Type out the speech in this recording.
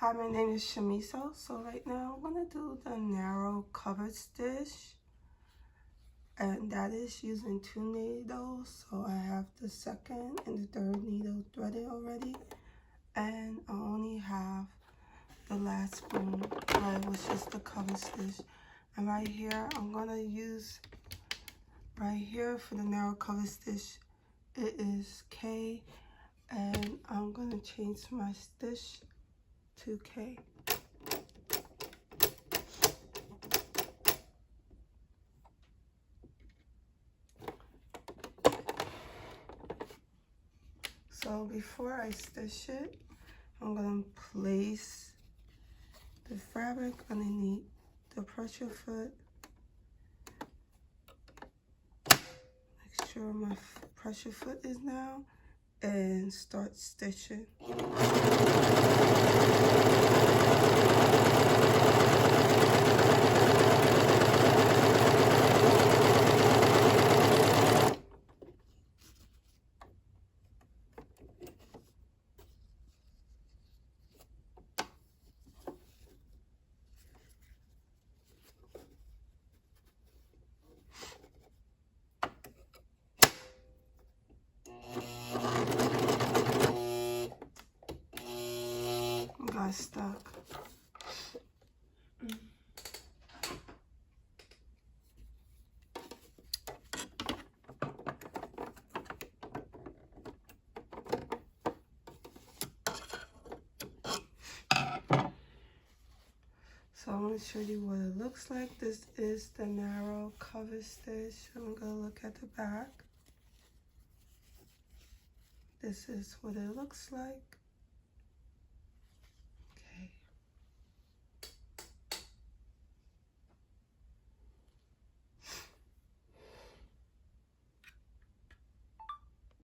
Hi, my name is Shamiso. So right now I'm going to do the narrow covered stitch, and that is using 2 needles. So I have the second and the third needle threaded already, and I only have the last one thread, which is the cover stitch. And right here I'm going to use right here for the narrow cover stitch, it is K, and I'm going to change my stitch to K. So before I stitch it, I'm going to place the fabric underneath the pressure foot. Make sure my pressure foot is down and start stitching. Got stuck. So I'm going to show you what it looks like. This is the narrow cover stitch. I'm going to look at the back. This is what it looks like.